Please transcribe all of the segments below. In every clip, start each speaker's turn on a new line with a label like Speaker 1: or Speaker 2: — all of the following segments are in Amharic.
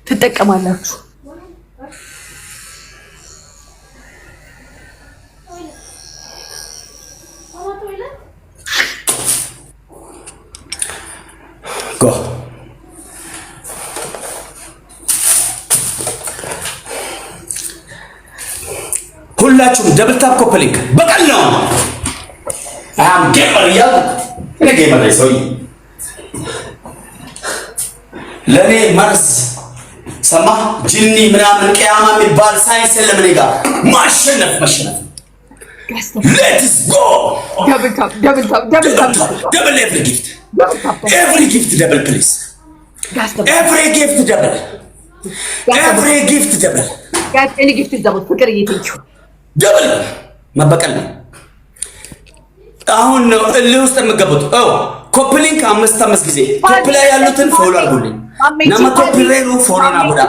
Speaker 1: ትጠቀማላችሁ።
Speaker 2: Go. ሁላችሁም ደብል ታፕ ኮፕሊንግ በቀል ነው። አም ጌመር ያው እኔ ጌመር ነኝ። ሰውዬ ለኔ መርዝ ሰማ ጂኒ ምናምን ቅያማ የሚባል ሳይንስ የለም። እኔ ጋር ማሸነፍ ሌትስ ጎ
Speaker 1: ደብል ታፕ
Speaker 2: ደብል ኤቭሪ ጊፍት ደብል ፕሊዝ ኤቭሪ ጊፍት ደብል
Speaker 1: ኤኒ ጊፍት ደብል ፍቅር እየተንቹ
Speaker 2: ደብል መበቀል ነው። አሁን ነው እልህ ውስጥ የምገቡት። ኮፕሊንክ 5 ጊዜ ኮፕ ላይ ያሉትን ፎሎ አድርጉልኝ። ነማ ኮፕሌሩ ፎሎ አቡዳ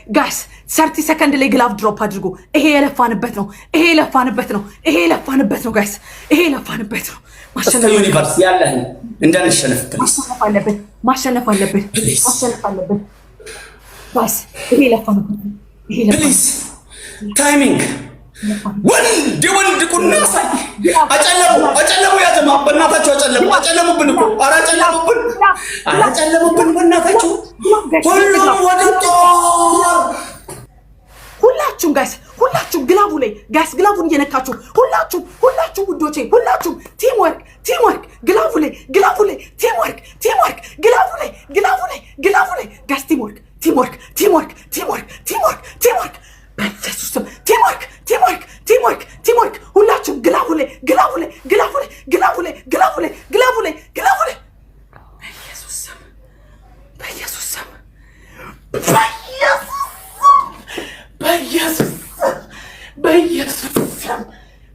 Speaker 1: ጋይስ 30 ሰከንድ ላይ ግላፍ ድሮፕ አድርጉ። ይሄ የለፋንበት ነው ጋይስ፣ ይሄ የለፋንበት ነው።
Speaker 2: ማሸነፍ ዩኒቨርስ ያለህ እንዳንሸነፍ
Speaker 1: ማሸነፍ አለብን ጋይስ፣ ይሄ የለፋንበት ነው።
Speaker 2: ፕሊዝ ታይሚንግ ወንድ ቁና ሳይ አጨለሙ ያጀማ በእናታቸው አጨለሙብን እኮ አጨለሙብን በእናታቸው ሁሉም ወደ ጦር
Speaker 1: ሁላችሁም ጋይስ ሁላችሁም ግላቡ ላይ ጋይስ ግላቡን እየነካችሁ ሁላችሁም ውዶቼ ሁላችሁም ቲምወርክ ግላቡ ላይ ቲምወርክ ግላቡ ላይ ጋይስ ቲምወርክ በኢየሱስም ቲምወርክ ሁላችሁም ግላቡ ላይ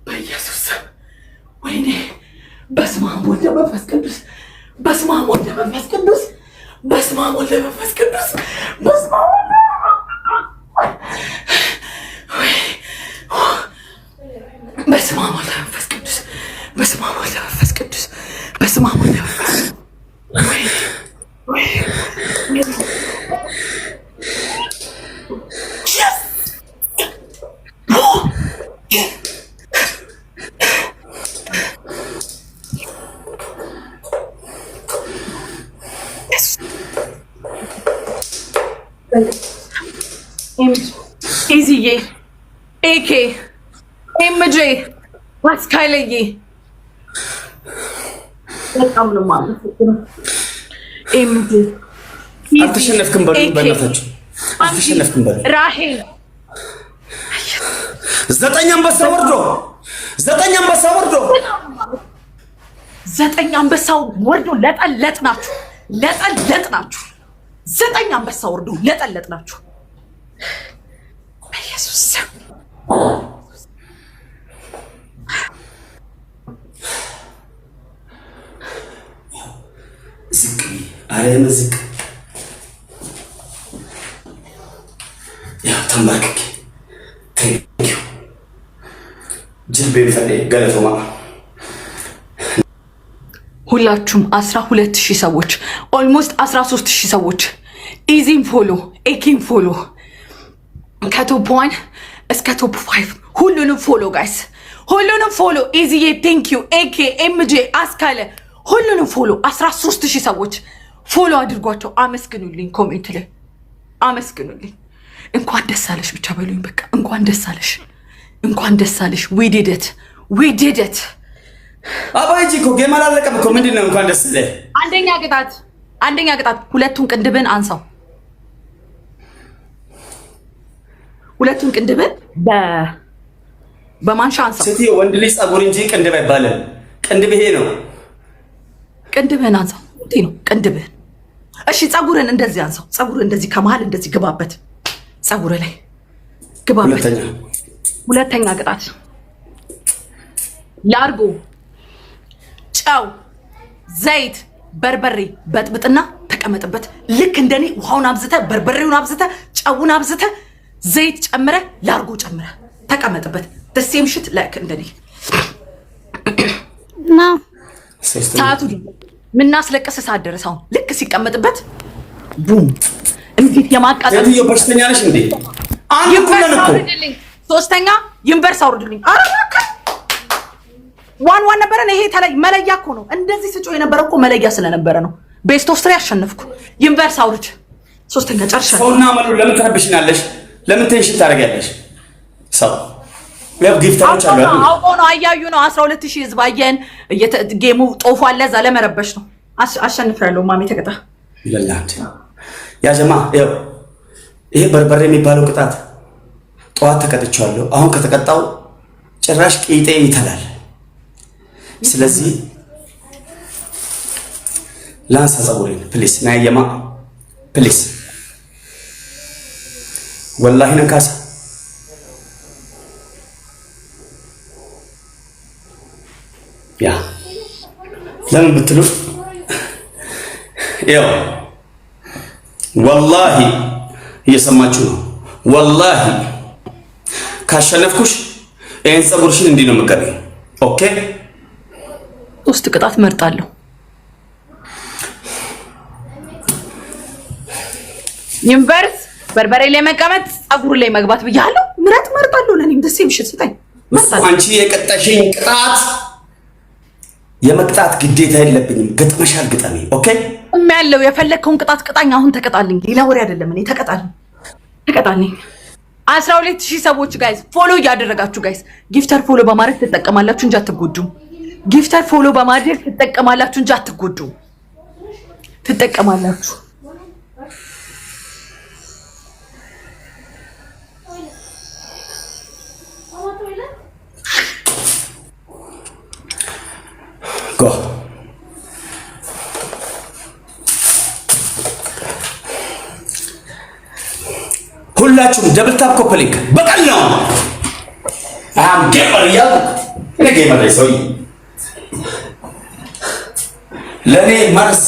Speaker 1: በኢየሱስም ወይኔ በስመ አብ ወወልድ ወመንፈስ ቅዱስ በስመ አብ ወወልድ ወመንፈስ ቅዱስ በስመ አብ ወወልድ ወመንፈስ ቅዱስ በስመ አብ ወወልድ ወመንፈስ ቅዱስ በስመ አብ ወወልድ ወመንፈስ ቅዱስ በስመ አብ ወወልድ ወመንፈስ ኢዚዬ ኤኬ ኤምጄ ማስካይለዬ በጣም ነው ማለት ነው። ኤምጄ
Speaker 2: አልተሸነፍክም በሉ በእናታችሁ አልተሸነፍክም በሉ።
Speaker 1: ራሄል
Speaker 2: 9 አንበሳ ወርዶ 9
Speaker 1: አንበሳው ወርዶ ለጠለጥናችሁ 9 አንበሳ ወርዶ ለጠለጥናችሁ በኢየሱስ ስም
Speaker 2: ዝቅ አለም ዝቅ ያ ተንበርክኬ ቴንክ ዩ ጅልቤ ፈሌ ገለቶማ
Speaker 1: ሁላችሁም 12000 ሰዎች ኦልሞስት 13000 ሰዎች ኢዚን ፎሎ ኤኪን ፎሎ ከቶፕ 1 እስከ ቶፕ 5 ሁሉንም ፎሎ ጋይስ ሁሉንም ፎሎ ኢዚዬ ቴንክ ዩ ኤኬ ኤምጄ አስካለ ሁሉንም ፎሎ 13000 ሰዎች ፎሎ አድርጓቸው። አመስግኑልኝ፣ ኮሜንት ላይ አመስግኑልኝ። እንኳን ደስ አለሽ ብቻ በሉኝ። በቃ እንኳን ደስ አለሽ። ዊ ዲድ ኢት
Speaker 2: አባይጂ እኮ ጌም አላለቀም እኮ ምንድነው? እንኳን ደስ ይለህ።
Speaker 1: አንደኛ ቅጣት ሁለቱን ቅንድብን አንሳው። ሁለቱን ቅንድብን በማንሻ አንሳው።
Speaker 2: ሴትዮ ወንድ ልጅ ጸጉር እንጂ ቅንድብ አይባልም። ቅንድብ ይሄ ነው።
Speaker 1: ቅንድብህን አንሳው። እንዴ ነው ቅንድብህን። እሺ ጸጉርን እንደዚህ አንሳው። ጸጉር እንደዚህ ከመሃል እንደዚህ ግባበት። ጸጉር ላይ ግባበት። ሁለተኛ ቅጣት ላርጎ ጨው፣ ዘይት፣ በርበሬ በጥብጥና ተቀመጥበት። ልክ እንደኔ ውሃውን አብዝተ በርበሬውን አብዝተ ጨውን አብዝተ ዘይት ጨምረ ላርጎ ጨምረ ተቀመጥበት። ደሴም ሽት ላይክ እንደኔ
Speaker 3: ና
Speaker 1: ሰዓቱ ምናስለቀስ ሰዓት ደረሰው። ልክ ሲቀመጥበት ቡም እንዴት የማቃጠል
Speaker 2: ሴትዮ በሽተኛ ነሽ እንዴ? አንድ ኩለን እኮ
Speaker 1: ሶስተኛ ዩኒቨርስ አውርድልኝ። ኧረ እባክህ ዋን ነበረ። ይሄ ተለይ መለያ እኮ ነው። እንደዚህ ስጮህ የነበረ እኮ መለያ ስለነበረ ነው። ቤስት ኦፍ 3 አሸነፍኩ። ዩኒቨርስ አውርድ። ሶስተኛ ጨርሻለሁ።
Speaker 2: ሰውና መሉ ለምን ትረብሽናለሽ? ለምን ቴንሽን ታደርጊያለሽ? ሰው ያው ጊፍታዎች አሉ አይደል?
Speaker 1: አውቆ ነው አያዩ ነው 12000 ህዝብ አየን። ጌሙ ጦፏል። ለዛ ለመረበሽ ነው። አሸንፍራለሁ። ማሜ ተቀጣ
Speaker 2: ይላልት ያ ጀማ ይሄ በርበሬ የሚባለው ቅጣት ጠዋት ተቀጥቻለሁ። አሁን ከተቀጣው ጭራሽ ቂጤ ይተላል። ስለዚህ ላንሳ ፀጉሬን ፕሊስ ናየማ ፕሊስ ወላሂ ነካሳ ያ ለምን ብትሉ ያው ወላሂ እየሰማችሁ ነው። ወላሂ ካሸነፍኩሽ ይሄን ፀጉርሽን እንዲህ ነው የምቀበይ። ኦኬ
Speaker 1: 3 ቅጣት መርጣለሁ። ዩኒቨርስ በርበሬ ላይ መቀመጥ ፀጉር ላይ መግባት ብያለሁ። ምረት መርጣለሁ። ለኔም ደስ ይምሽት ስጠኝ።
Speaker 2: አንቺ የቀጣሽኝ ቅጣት የመቅጣት ግዴታ የለብኝም። ገጥመሻል ግጠሚ። ኦኬ
Speaker 1: ያለው የፈለከውን ቅጣት ቅጣኝ። አሁን ተቀጣልኝ። ሌላ ወሬ አይደለም። እኔ ተቀጣልኝ። 12000 ሰዎች ጋይስ ፎሎ እያደረጋችሁ ጋይስ ጊፍተር ፎሎ በማድረግ ትጠቀማላችሁ እንጂ አትጎዱ። ጊፍተር ፎሎ በማድረግ ትጠቀማላችሁ እንጂ አትጎዱ። ትጠቀማላችሁ።
Speaker 2: ጎ ሁላችሁም ደብል ታፕ ኮፕሊንግ በቀል ነው። አም ጌመር እያልኩ እኔ ጌመር ላይ ሰውዬ ለእኔ መርዝ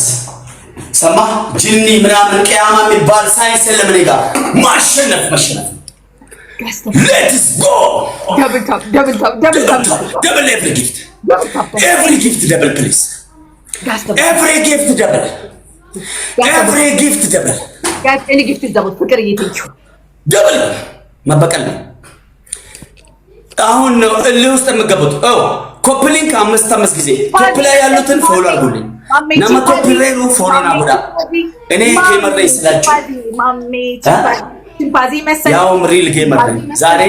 Speaker 2: ሰማ ጅኒ ምናምን ቅያማ የሚባል ሳይንስ የለም። እኔ ጋር ማሸነፍ ሌትስ ጎ ደብል ኤቭሪ ጊፍት ደብል ፕሊዝ ኤቭሪ ጊፍት ደብል
Speaker 1: እኔ ጊፍት ደብል ፍቅር እየተንቹ
Speaker 2: ደብል መበቀል ነው። አሁን ነው እልህ ውስጥ የምገቡት። ኮፕሊንክ 5 ጊዜ ቶፕ ላይ ያሉትን ፎሎ አድርጉልኝ። ነማ ኮፕሌሩ ፎሎ ናቡዳ እኔ ጌመር ላይ ስላችሁ ያውም ሪል ጌመር ላይ ዛሬ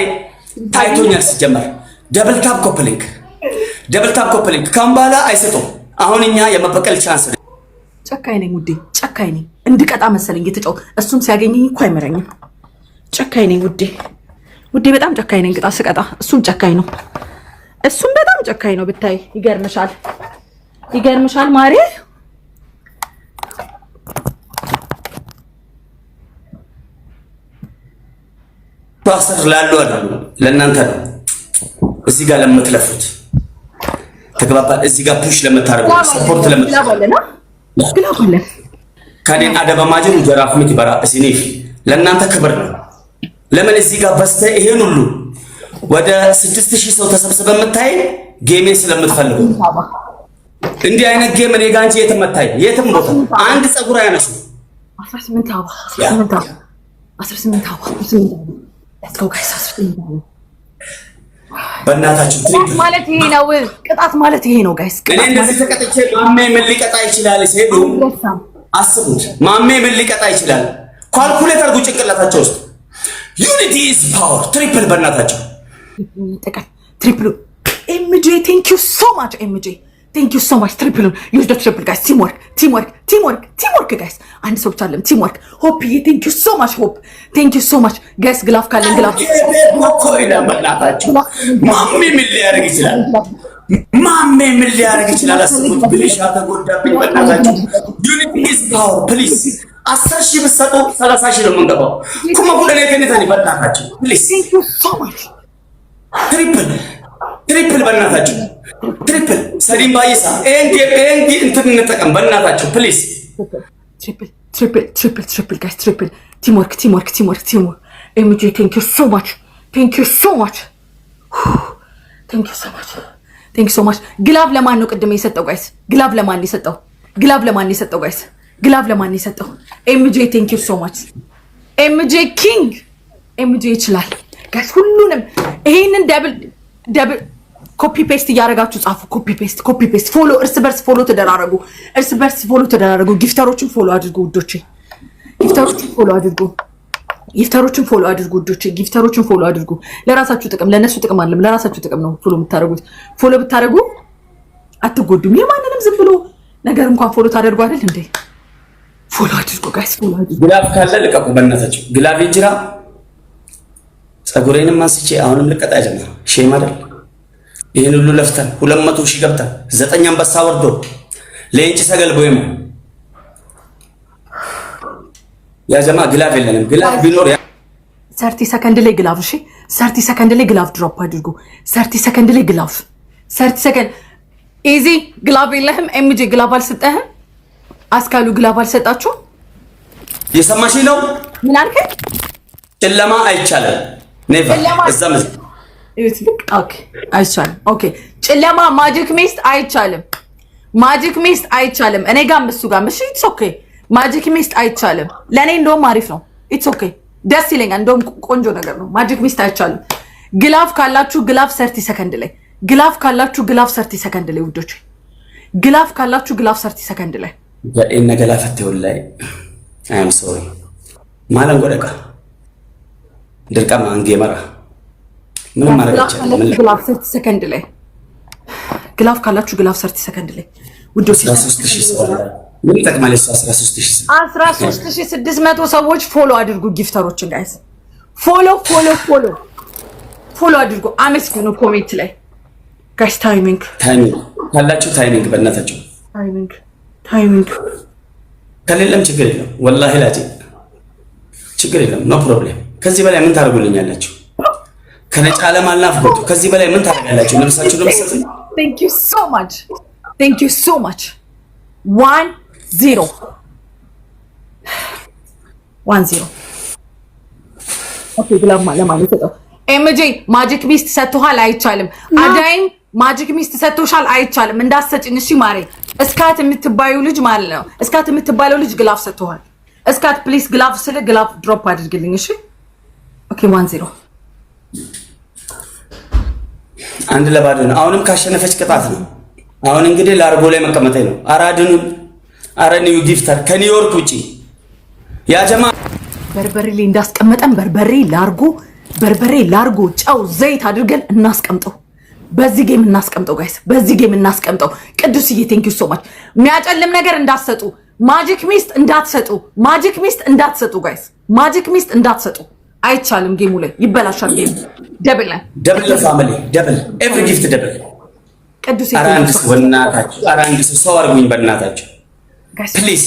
Speaker 2: ታይቶኛል። ሲጀመር ደብል ታፕ ኮፕሊንክ ካምባላ አይሰጡም። አሁን እኛ የመበቀል ቻንስ
Speaker 1: ጨካኝ ነኝ ውዴ፣ ጨካኝ ነኝ። እንድቀጣ መሰለኝ እየተጫው እሱም ሲያገኘኝ እኮ አይመረኝም። ጨካኝ ነኝ ውዴ፣ በጣም ጨካኝ ነኝ። ቅጣት ስቀጣ እሱም ጨካኝ ነው። እሱም በጣም ጨካኝ ነው ብታይ። ይገርምሻል ማሬ።
Speaker 2: ፓስተር ላሉ አይደሉ ለእናንተ ነው። እዚህ ጋር ለምትለፉት ተግባባል። እዚህ ጋር ፑሽ ለምታደርጉ ሰፖርት ለምታደርጉ ካዴን አደባ ማጅን ጀራፍሚት ይበራ ሲኒፍ ለእናንተ ክብር ነው። ለምን እዚህ ጋር በስተ ይሄን ሁሉ ወደ 6000 ሰው ተሰብስበ የምታይ ጌሜን ስለምትፈልጉ እንዲህ አይነት ጌም እኔ ጋር እንጂ የትም መታይ የትም ቦታ አንድ ፀጉር አያነሱ
Speaker 1: 18 አባ
Speaker 2: በእናታችሁ ትሪፕል
Speaker 1: ማለት ይሄ ነው። ቅጣት ማለት ይሄ ነው ጋይስ።
Speaker 2: እኔ እንደዚህ ተቀጥቼ ማሜ ምን ሊቀጣ ይችላል? ሲሄዱ አስቡት። ማሜ ምን ሊቀጣ ይችላል? ካልኩሌት አድርጉ ጭንቅላታቸው ውስጥ። ዩኒቲ ኢዝ ፓወር። ትሪፕል በእናታቸው
Speaker 1: ትሪፕል። ኤምጄ ቴንክ ዩ ሶ ማች ኤምጄ ቴንክ ዩ ሶ ማች። ትሪፕሉን ዩዝ ደ ትሪፕል ጋይስ። ቲምወርክ ጋይስ። አንድ ሰው ብቻ አይደለም ቲምወርክ። ሆፕ ቴንክ ዩ ሶ ማች ሆፕ ቴንክ ዩ ሶ ማች ጋይስ። ግላፍ ካለን ግላፍ
Speaker 2: ማሜ ምን ሊያደርግ ይችላል? አስቡት። ብልሻ ተጎዳብኝ በእናታቸው። ዩኒቲ ኢዝ ፓወር ፕሊዝ። 10,000 ብትሰጡ 30,000 ነው የምንገባው። ኩማ ሁለኔ ከነታኒ በእናታቸው ፕሊዝ። ቴንክ ዩ ሶ ማች። ትሪፕል በእናታቸው ትሪፕል። ሰሊም ባይሳ ኤንዲ እንትን እንጠቀም በእናታቸው ፕሊዝ። ትሪፕል ጋይስ። ትሪፕል ቲምወርክ። ኤምጂ ቴንክ ዩ ሶ ማች ግላብ ለማን ነው ቅድም የሰጠው ጋይስ? ግላብ ለማን የሰጠው ጋይስ? ኤምጂ ቴንክ ዩ ሶ ማች
Speaker 1: ኤምጄ ኪንግ ኤምጄ ይችላል ጋይስ ሁሉንም ይሄንን ደብል ኮፒ ፔስት እያደረጋችሁ ጻፉ ኮፒ ፔስት ፎሎ እርስ በርስ ፎሎ ተደራረጉ ጊፍተሮችን ፎሎ አድርጉ ውዶቼ ጊፍተሮችን ፎሎ አድርጉ ውዶቼ ጊፍተሮችን ፎሎ አድርጉ ለራሳችሁ ጥቅም ለነሱ ጥቅም አይደለም ለራሳችሁ ጥቅም ነው ፎሎ የምታደርጉት ፎሎ ብታደርጉ አትጎዱም የማንንም ዝም ብሎ ነገር እንኳን ፎሎ ታደርጉ አይደል እንዴ ፎሎ አድርጉ ጋይስ ፎሎ አድርጉ
Speaker 2: ግላፍ ካለ ልቀቁ በእናታችሁ ግላፍ ይጅራ ጸጉሬንም አንስቼ አሁንም ልቀጣ ጀመረ ሼም አይደል ይሄን ሁሉ ለፍተን 200 ሺህ ገብተን 9 አንበሳ ወርዶ ለእንጭ ሰገል ቦይማ ያ ጀማ ግላፍ የለንም ግላፍ ቢኖር
Speaker 1: 30 ሰከንድ ላይ ግላፍ እሺ 30 ሰከንድ ላይ ግላፍ ድሮፕ አድርጉ 30 ሰከንድ ላይ ግላፍ 30 ሰከንድ ኢዚ ግላፍ የለህም ኤምጂ ግላፍ አልሰጠህም አስካሉ ግላፍ አልሰጣችሁ
Speaker 2: የሰማሽ ነው
Speaker 1: ምን አልከኝ
Speaker 2: ጨለማ አይቻልም ኔቨር እዛም
Speaker 1: ኦኬ አይቻልም ኦኬ ጨለማ ማጂክ ሚስት አይቻልም እኔ ጋር እሱ ጋር እሺ ኢትስ ኦኬ ማጂክ ሚስት አይቻልም ለኔ እንደውም አሪፍ ነው ኢትስ ኦኬ ደስ ይለኛል እንደውም ቆንጆ ነገር ነው ማጂክ ሚስት አይቻልም ግላፍ ካላችሁ ግላፍ 30 ሰከንድ ላይ ግላፍ ካላችሁ ግላፍ 30 ሰከንድ ላይ ውዶች ግላፍ ካላችሁ ግላፍ 30 ሰከንድ ላይ
Speaker 2: ያኔ ገላፈት ወላይ አይ አም ሶሪ ማለን ጎደቃ ድርቀማ አንጌመራ ምን ማድረግ ይችላል
Speaker 1: ግላፍ 30 ሰከንድ ላይ ግላፍ ካላችሁ ግላፍ 30 ሰከንድ ላይ ውዶች
Speaker 2: 13000 ሰው ምን ይጠቅማል
Speaker 1: 13600 ሰዎች ፎሎ አድርጉ ጊፍተሮችን ጋይስ ፎሎ አድርጉ አመስግኑ ኮሜንት ላይ ጋይስ ታይሚንግ
Speaker 2: ካላችሁ ታይሚንግ በእናታችሁ
Speaker 1: ታይሚንግ
Speaker 2: ከሌለም ችግር የለም ወላሂ ላጂ ችግር የለም ኖ ፕሮብሌም ከዚህ በላይ ምን ታደርጉልኛላችሁ ከነጭ ዓለም አልናፍቆቱ ከዚህ በላይ ምን ታደርጋላችሁ ለምሳችሁ ለምሳሌ
Speaker 1: thank you so much 1-0 ኦኬ ግላማ ለማለት ነው ኤምጄ ማጂክ ሚስት ሰጥቷል አይቻልም አዳይም ማጂክ ሚስት ሰጥቶሻል አይቻልም እንዳሰጭኝ እሺ ማሬ እስካት የምትባዩ ልጅ ማለት ነው እስካት የምትባለው ልጅ ግላፍ ሰጥቷል እስካት ፕሊስ ግላፍ ስለ ግላፍ ድሮፕ አድርግልኝ እሺ ኦኬ 1-0
Speaker 2: አንድ ለባዶ ነው አሁንም ካሸነፈች ቅጣት ነው አሁን እንግዲህ ላርጎ ላይ መቀመጤ ነው አራድኑ አረኒው ጊፍተር ከኒውዮርክ ውጪ ያ ጀማ
Speaker 1: በርበሬ ላይ እንዳስቀመጠን በርበሬ ላርጎ ጨው ዘይት አድርገን እናስቀምጠው በዚህ ጌም እናስቀምጠው ጋይስ በዚህ ጌም እናስቀምጠው ቅዱስዬ ቴንክ ዩ ሶ ማች የሚያጨልም ነገር እንዳትሰጡ ማጂክ ሚስት እንዳትሰጡ ጋይስ ማጂክ ሚስት እንዳትሰጡ አይቻልም ጌሙ ላይ ይበላሻል ጌሙ ደብል
Speaker 2: ፋሚሊ ደብል ኤቭሪ ጊፍት ደብል
Speaker 1: ቅዱስ
Speaker 2: አራንስ ሰው አርጉኝ በእናታችሁ ፕሊዝ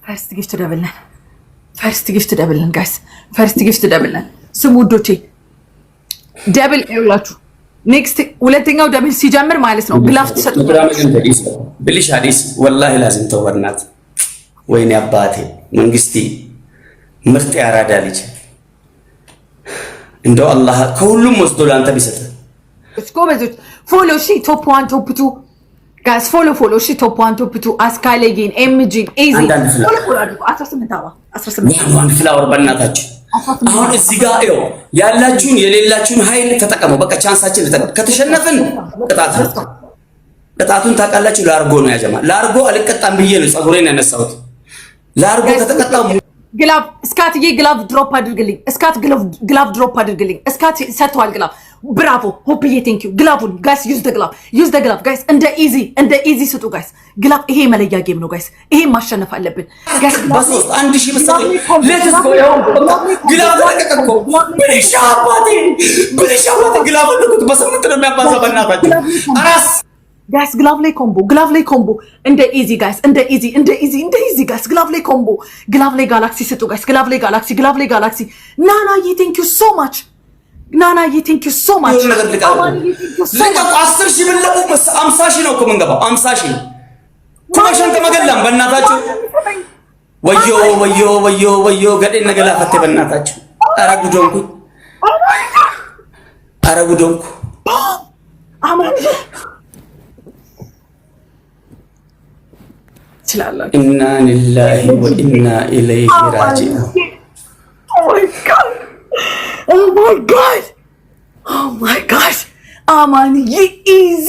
Speaker 1: ፈርስት ጊፍት ደብል ጋይስ ፈርስት ጊፍት ደብል ስሙ ውዶቼ ደብል ይውላችሁ ኔክስት ሁለተኛው ደብል ሲጀምር ማለት ነው ግላፍ ተሰጥቶ
Speaker 2: ብልሽ አዲስ ወላሂ ላዝም ተው በእናት ወይኔ አባቴ መንግስቲ ምርጥ ያራዳ ልጅ እንደው አላህ ከሁሉም ወስዶ ላንተ ቢሰጥ
Speaker 1: እስኮ በዙት ፎሎ ሺ ቶፕ 1 ቶፕ 2 ጋይስ ፎሎ ሺ ቶፕ 1 ቶፕ 2 አስካሌጊን ኤምጂ ኢዚ ፎሎ አድርጉ 18
Speaker 2: ዋን ፍላወር በእናታችሁ አሁን እዚህ ጋር ይኸው ያላችሁን የሌላችሁን ኃይል ተጠቀሙ በቃ ቻንሳችን ተጠቀሙ ከተሸነፍን ቅጣቱን ታውቃላችሁ ላርጎ ነው ያጀማ ላርጎ አልቀጣም ብዬ ነው ጸጉሬን ያነሳሁት ላርጎ ከተቀጣው
Speaker 1: ግላፍ እስካትዬ ግላፍ ድሮፕ አድርግልኝ እስካት ግላፍ ድሮፕ አድርግልኝ እስካት ሰጥቷል ግላፍ ብራቮ ሆፕዬ ቴንክ ዩ ግላፉን ጋይስ ዩዝ ደ ግላፍ ጋይስ እንደ ኢዚ ስጡ ጋይስ ግላፍ ይሄ መለያ ጌም ነው ጋይስ ይሄ ማሸነፍ አለብን ጋይስ
Speaker 2: በሶስት 1000 ብሰጥ ሌትስ ጎ ያው ግላፍ ተቀቀቆ ብልሻባቴ ግላፍ ልኩት በስምንት ነው የሚያባዛ በእናታችሁ አራስ
Speaker 1: ጋይስ ግላፍ ላይ ኮምቦ እንደ ኢዚ ጋይስ እንደ ኢዚ ጋይስ ግላፍ ላይ ኮምቦ ግላፍ ላይ ጋላክሲ ስጡ ጋይስ ግላፍ ላይ ጋላክሲ ናናዬ ቴንክ ዩ ሶ ማች
Speaker 2: ልቀቁ 10,000 ብለቁ 50,000 ነው እኮ የምንገባው 50,000 ኮሽን ተመገላም በእናታችሁ ወዮ ገዴን ነገላ ፈቴ በእናታችሁ ኧረ ጉዶንኩ
Speaker 1: አማን
Speaker 2: ኢና ሊላሂ ወኢና ኢለይሂ ራጂዑን
Speaker 1: Oh my God! Oh my gosh! አማንዬ ኢዚ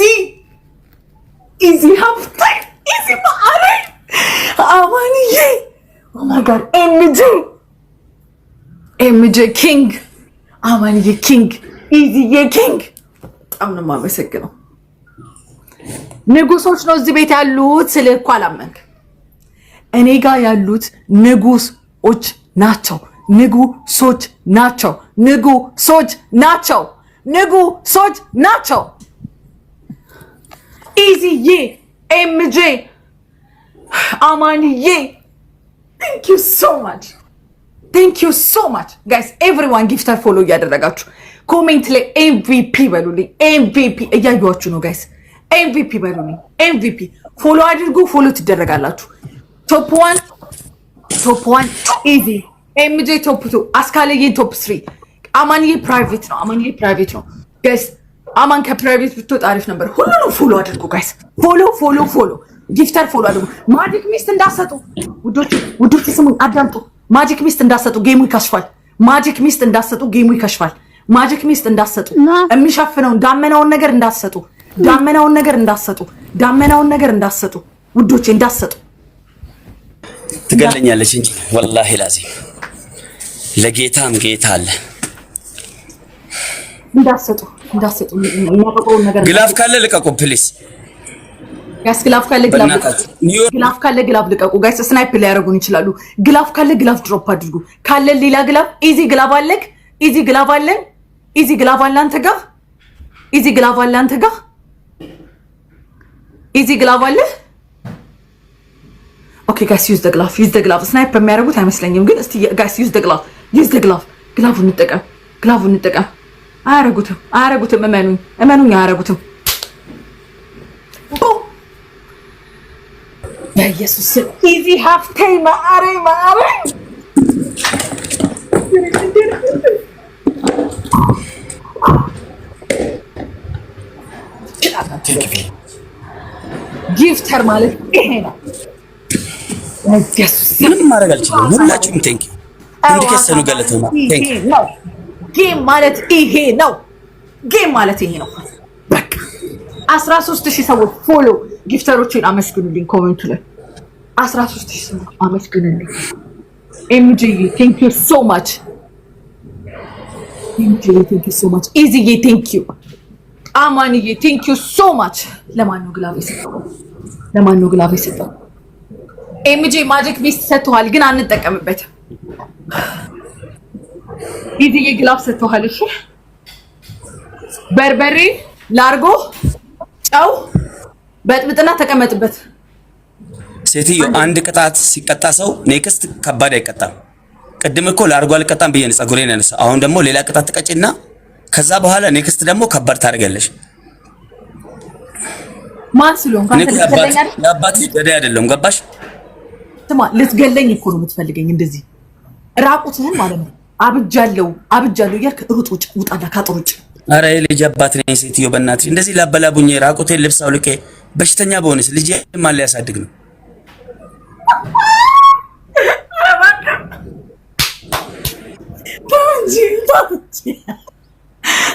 Speaker 1: ሀብታም ኢዚ ማዕረግ አማንዬ oh my God! ኤምጄ ኪንግ አማንዬ ኪንግ ኢዚዬ ኪንግ በጣም ነው የማመሰግነው። ንጉሶች ነው እዚህ ቤት ያሉት ስልህ እኮ አላመንክ። እኔ ጋር ያሉት ንጉሶች ናቸው። ንጉሶች ናቸው። ንጉሶች ናቸው። ንጉሶች ናቸው። ኢዚዬ ኤምጄ አማንዬ thank you so much. Thank you so much guys. Everyone ጊፍተር ፎሎ እያደረጋችሁ ኮሜንት ላይ ኤምቪፒ በሉልኝ። ኤምቪፒ እያዩዋችሁ ነው ጋይስ። ኤምቪፒ በሉልኝ። ኤምቪፒ ፎሎ አድርጉ። ፎሎ ትደረጋላችሁ። ቶፕ 1 ኢዚ ኤምጄ ቶፕ 2 አስካለዬ ቶፕ 3 አማንዬ ፕራይቬት ነው። አማንዬ ፕራይቬት ነው ጋይስ። አማን ከፕራይቬት ብትወጣ አሪፍ ነበር። ሁሉንም ፎሎ አድርጉ ጋይስ። ፎሎ ጊፍተር ፎሎ አድርጉ። ማጂክ ሚስት እንዳሰጡ ውዶች ስሙኝ አዳምጡ። ማጂክ ሚስት እንዳሰጡ ጌሙ ይከሽፋል። ማጂክ ሚስት እንዳሰጡ ጌሙ ይከሽፋል። ማጂክ ሚስት እንዳሰጡ የሚሸፍነውን ዳመናውን ነገር እንዳሰጡ ዳመናውን ነገር እንዳሰጡ ውዶቼ እንዳሰጡ
Speaker 2: ትገለኛለች እንጂ ወላሂ ላዚም ለጌታም ጌታ አለ።
Speaker 1: እንዳሰጡ የሚያጠቁሩን ነገር
Speaker 2: ግላፍ ካለ ልቀቁ ፕሊስ።
Speaker 1: ጋይስ ግላፍ ካለ ግላፍ ልቀቁ ጋይስ። ስናይፕ ሊያደርጉን ይችላሉ። ግላፍ ካለ ግላፍ ድሮፕ አድርጉ። ካለ ሌላ ግላፍ ኢዚ ግላፍ አለክ። ኢዚ ግላፍ አለን። ኢዚ ግላፍ አለ አንተ ጋር። ኢዚ ግላፍ አለ አንተ ጋር። ኢዚ ግላፍ አለ። ኦኬ ጋይስ ዩዝ ዘ ግላፍ ስናይፕ የሚያደርጉት አይመስለኝም፣ ግን እስቲ ጋይስ ዩዝ ዘ ግላፍ ግላፉን እንጠቀም። አያረጉትም። እመኑኝ አያረጉትም። በኢየሱስ ኢዚ ሀፍቴ ማአሬ ጊፍተር ማለት ይሄ ነው።
Speaker 2: ምንም ማድረግ አልችልም። ሁላችሁም ቴንክ ዩ እንድከሰኑ ገለተው ነው። ቴንክ ዩ
Speaker 1: ጌም ማለት ይሄ ነው። በቃ 13000 ሰዎች ፎሎ ጊፍተሮችን አመስግኑልኝ። ኮሜንቱ ላይ 13000 ሰዎች አመስግኑልኝ። ኤምጂ ቴንክ ዩ ሶ ማች። ኢዚዬ ቴንክ ዩ። አማንዬ ቴንክ ዩ ሶ ማች። ለማን ነው ግላፍ የሰጠው? ኤምጂ ማጂክ ሚስት ሰጥቷል፣ ግን አንጠቀምበትም። ኢዚዬ ግላፍ ሰጥቷል። እሺ በርበሬ ላርጎ ጨው በጥብጥና ተቀመጥበት።
Speaker 2: ሴትዮ አንድ ቅጣት ሲቀጣ ሰው ኔክስት ከባድ አይቀጣም። ቅድም እኮ ላርጎ አልቀጣም ብዬ ነው ፀጉሬን ያነሳ። አሁን ደግሞ ሌላ ቅጣት ትቀጪና ከዛ በኋላ ኔክስት ደግሞ ከባድ ታደርጋለሽ።
Speaker 1: ማን ስለሆንኩ አንተ ልትገለኝ
Speaker 2: ለአባትሽ ገዳይ አይደለም። ገባሽ?
Speaker 1: ስማ ልትገለኝ እኮ ነው የምትፈልገኝ። እንደዚህ ራቁትህን ማለት ነው። አብጃለሁ እያልክ ውጣና ካጥር ውጭ።
Speaker 2: አረ ልጅ አባት ነኝ ሴትዮ፣ በእናትሽ እንደዚህ ላበላቡኝ ራቁቴን ልብስ አውልቄ በሽተኛ በሆነስ ልጅ ማን ሊያሳድግ ነው?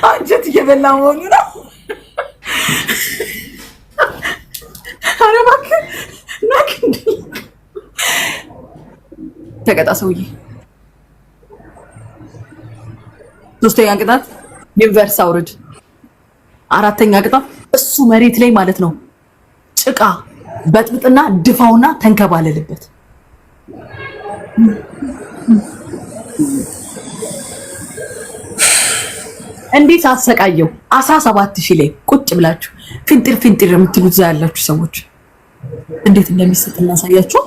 Speaker 1: አንጀት እየበላ መሆኑ ነው። ኧረ እባክህ ተቀጣ ሰውዬ። ሶስተኛ ቅጣት ዩኒቨርስ አውርድ። አራተኛ ቅጣት እሱ መሬት ላይ ማለት ነው ጭቃ በጥብጥና ድፋውና ተንከባለልበት። እንዴት አሰቃየው። 17000 ላይ ቁጭ ብላችሁ ፊንጥር የምትሉት እዛ ያላችሁ ሰዎች እንዴት እንደሚሰጥ እናሳያችሁ።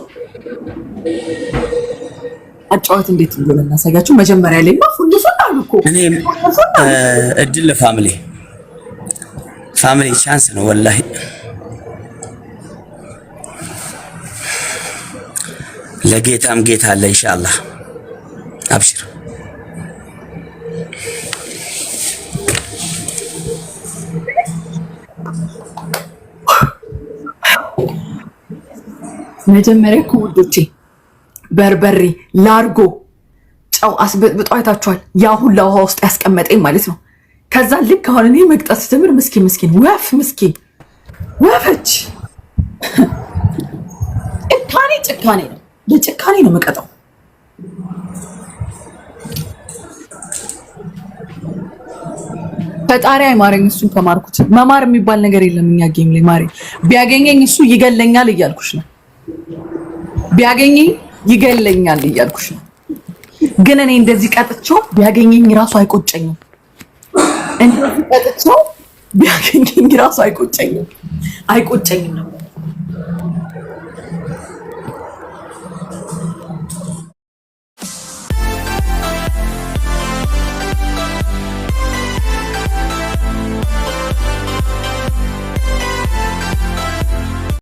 Speaker 1: አጫወት እንዴት እንደሆነ እናሳያችሁ። መጀመሪያ ላይ ሁሉ ፈጣን እኮ
Speaker 2: እኔም እድል ለፋሚሊ ቻንስ ነው ወላሂ። ለጌታም ጌታ አለ ኢንሻአላህ። አብሽር
Speaker 1: መጀመሪያ እኮ ውዶቼ በርበሬ ላርጎ ጨው አስበጥብጦ አይታችኋል። ያ ሁላ ውሃ ውስጥ ያስቀመጠኝ ማለት ነው። ከዛ ልክ አሁን እኔ መቅጣት ጀምር ምስኪን ወፍ ምስኪን ወፈች። ጭካኔ ነው፣ ለጭካኔ ነው መቀጣው። ፈጣሪ አይማረኝ እሱን ከማርኩት። መማር የሚባል ነገር የለም እኛ ጌም ላይ ማረኝ። ቢያገኘኝ እሱ ይገለኛል እያልኩሽ ነው። ቢያገኘኝ ይገለኛል እያልኩሽ ነው። ግን እኔ እንደዚህ ቀጥቼው ቢያገኘኝ ራሱ አይቆጨኝም። እንደዚህ ቀጥቼው ቢያገኘኝ ራሱ አይቆጨኝም ነው